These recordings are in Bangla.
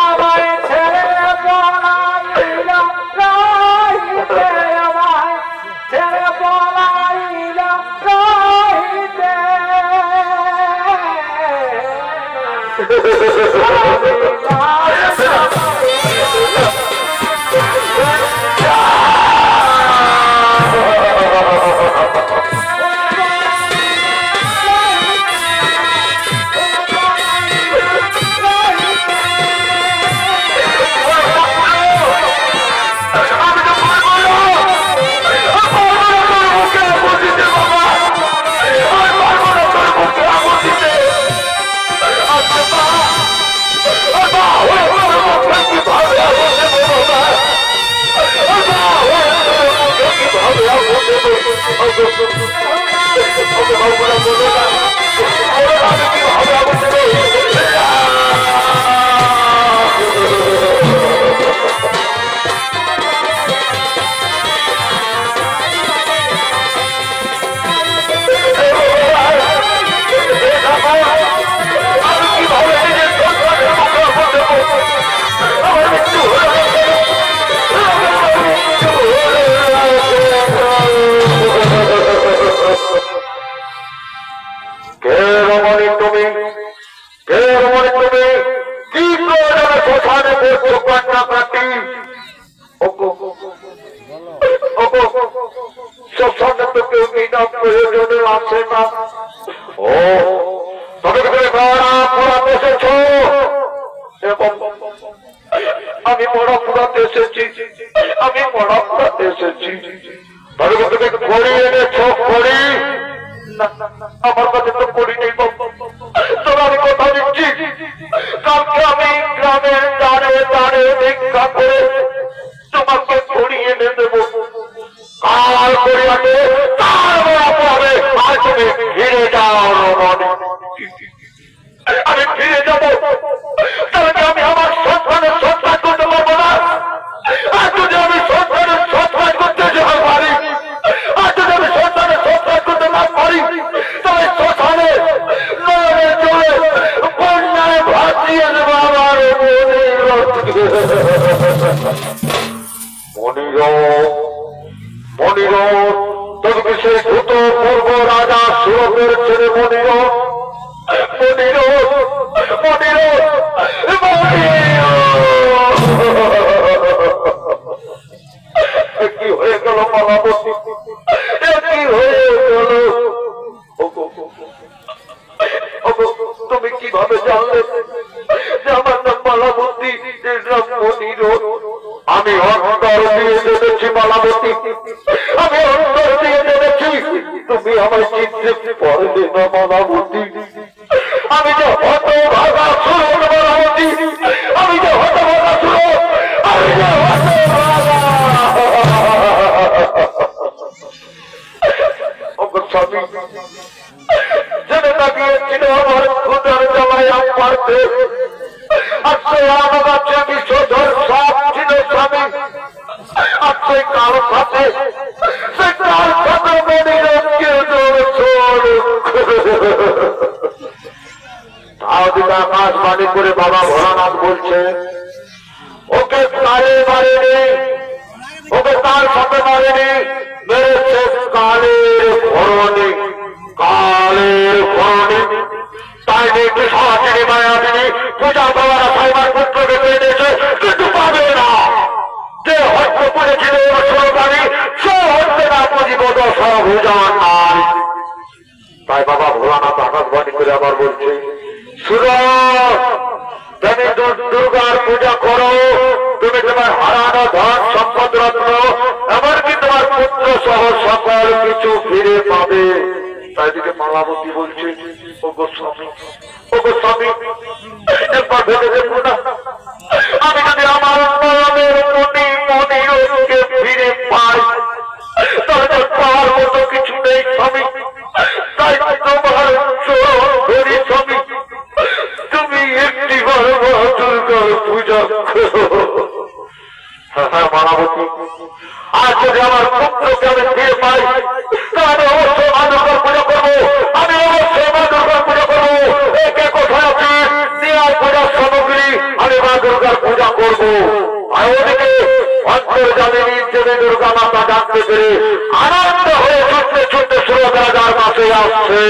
আমায় ছেড়ে পলাইল রহিতে, আমায় ছেড়ে পলাইল রহিতে, আমি বড় পুরাতে এসেছি, আমি বড় পুরাতে এসেছি, তবে তুমি করি এনেছ করি, আমার কাছে তো করি নেই, তবে আমি কথা দিচ্ছি কালকে আমি গ্রামের দাঁড়ে দাঁড়ে ভিক্ষা করে তোমাকে করি এনে দেবো, কাল করিয়াকে তার বড় পড়বে, আর তুমি ফিরে যাও রমণী, আমি ফিরে যাবো, তবে আমি আমার সন্তানের সন্তান করতে পারবো না, আর যদি আমি সন্তানের সন্তান করতে যেতে পারি, আর যদি আমি সন্তানের সন্তান করতে না পারি, তবে শ্মশানে নয়নে চলে বন্যায় ভাসিয়ে দেবো আমার মনির তবে সেই ভূত পূর্ব রাজা সুরভের ছেলে মনির কি হয়ে গেল মালাবতী, কি হয়ে গেল, তুমি কিভাবে জানলে যে আমার নাম মালাবতী, মনির? আমি অন্তর দিয়ে জেনেছি মালাবতী, আমি অন্তর দিয়ে জেনেছি তুমি আমায় চিনতে পারলে না মালাবতী, আমি যে হত ভাগা শুরু মালাবতী, আমি যে হত ভাগা শুরু, আমি যে হত ভাগা স্বামী জেনে তাকিয়েছিল আমার খুদার জ্বালায় পারতে, আর সে আমার কাছে বিশ্বধর সব ছিল স্বামী, আর সেই কারো সাথে সে কার সাথে মনিরকে আকাশবাণী করে বাবা ভোলানাথ বলছে ওকে কারে মারেনি, ওকে তার সাথে মারেনি, মেরেছে কালের ঘরণী, কালের ঘরণী, তাই নিয়ে সরাসরি মায়াবিনী পূজা বাবারা সাইবার পুত্রকে পেয়ে দিয়েছে, কিন্তু পাবে না, যে হত্যা করেছিল ষোলবাণী সে হত্যা না পুঁজিব দশা ভুজান নাই। তাই বাবা ভোলানাথ আকাশবাণী করে আবার বলছে তুমি দুর্গার পূজা করো, তুমি তোমার হারানো ধন সম্পদ রত্ন এমনকি তোমার পুত্র সহ সকল কিছু ফিরে পাবে। তাই দিকে মালাবতী বলছে ও গোস্বামী, ও গোস্বামী একবার ভেবে দেখো না, আমি যদি আমার মনের মনিরকে ফিরে পাই কথায় মানাবতী। আর যদি আমার পুত্রকে আমি ফিরে পাই তাহলে অবশ্যই মা দুর্গার পূজা করবো, আমি অবশ্যই মা দুর্গার পূজা করবো। একে কোথায় আছে দেওয়ার পূজার সামগ্রী আমি মা দুর্গার পূজা করবো। আর ওদিকে অন্তর্জামিনী দেবী দুর্গা মাতা জানতে পেরে আনন্দ হয়ে ছুটতে ছুটতে সুরতরাজার কাছে আসছে।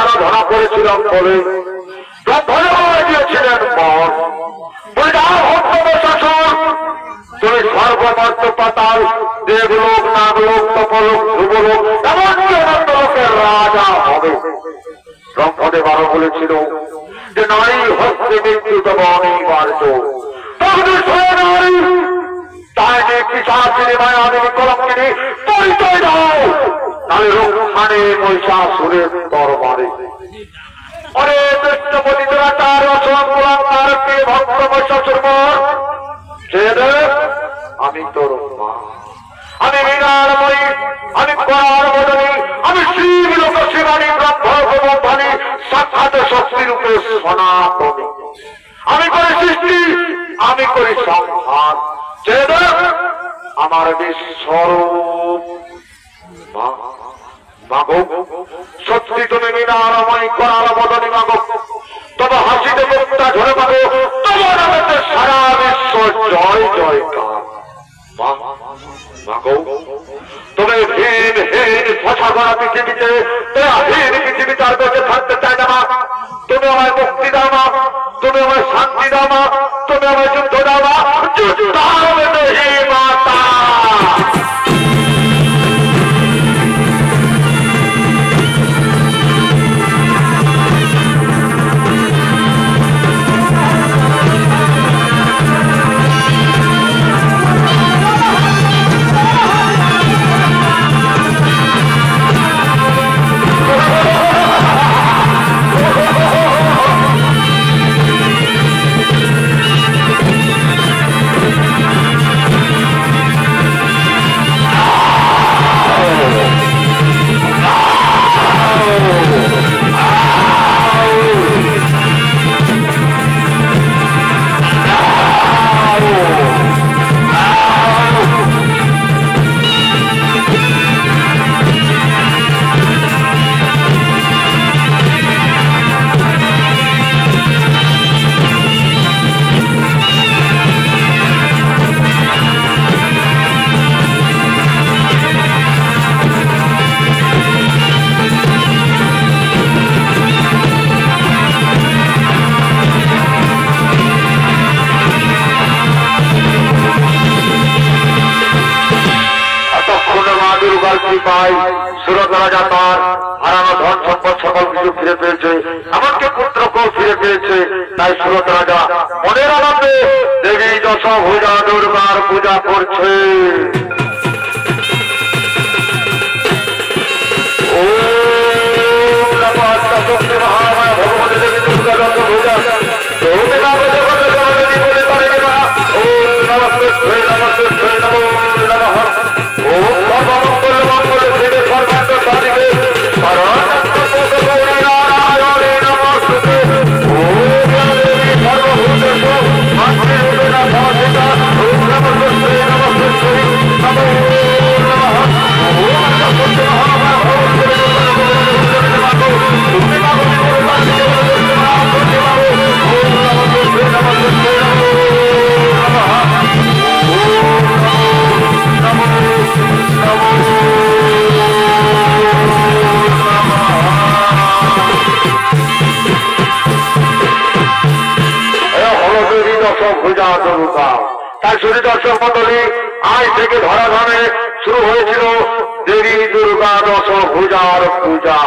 আরাধনা করেছিলাম বলে দিয়েছিলেন তুমি সর্বমর্ত পাতাল দেবলোক নাগলোক তপলোক ধ্রুবলোক এমনকি অনন্ত লোকের রাজা হবে। ব্রহ্মদেব আরো বলেছিল যে নারী হস্তে মৃত্যু তবে অনিবার্য। তাই যে পিশাচিনী মায়াবিনী কলঙ্কিনী পরিচয় দাও, নাহলে রক্ষানে মহিষাসুরের দরবারে। অরে কৃষ্ণপতি তোরা তার অসংকুলাম তার প্রিয় ভক্ত মহিষাসুর আমি তোর মা, আমি বিনারময়ী, আমি করার বদনী, আমি শ্রীলোক শিবানী ব্রহ্মধানী সাক্ষাৎ শক্তি রূপে সনাতনী। আমি করি সৃষ্টি, আমি করি সংহার। আমার বিশ্বরূপ মাগো, সত্যি তুমি বিনারময়ী করার বদনী মাগো, তবে হাসিতে মুক্তা ঝরে মাগো, তোমার আমাদের সারা বিশ্ব জয় জয়কার। তবে হীন হীন ফসা করা পৃথিবীতে হীন পৃথিবী তার কাছে থাকতে চায় না মা। তুমি আমায় মুক্তি দাও মা, তুমি আমায় শান্তি দাও মা, তুমি আমায় যুদ্ধ দাও মা, যুদ্ধ হবে হে মাতা। সুরতরাজা তার হারানো ধন সম্পদ সকল কিছু ফিরে পেয়েছে, এমনকি পুত্রকেও ফিরে পেয়েছে। তাই সুরতরাজা মনের আনন্দে দেবী দশভুজা দুর্গার পূজা করছে। ভগবতী দেবী দুর্গা দশভুজা তাই শুধু দর্শক মন্ডলী, আজ থেকে ধরাধামে শুরু হয়েছিল দেবী দুর্গা দশ ভুজার পূজা।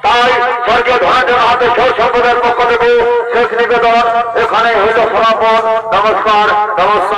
তাই স্বর্গীয় ধনাঢ্যের হাতে শেষ সম্প্রদায়ের পক্ষ থেকে শেষ নিবেদন এখানে হইল সমাপন। নমস্কার, নমস্কার।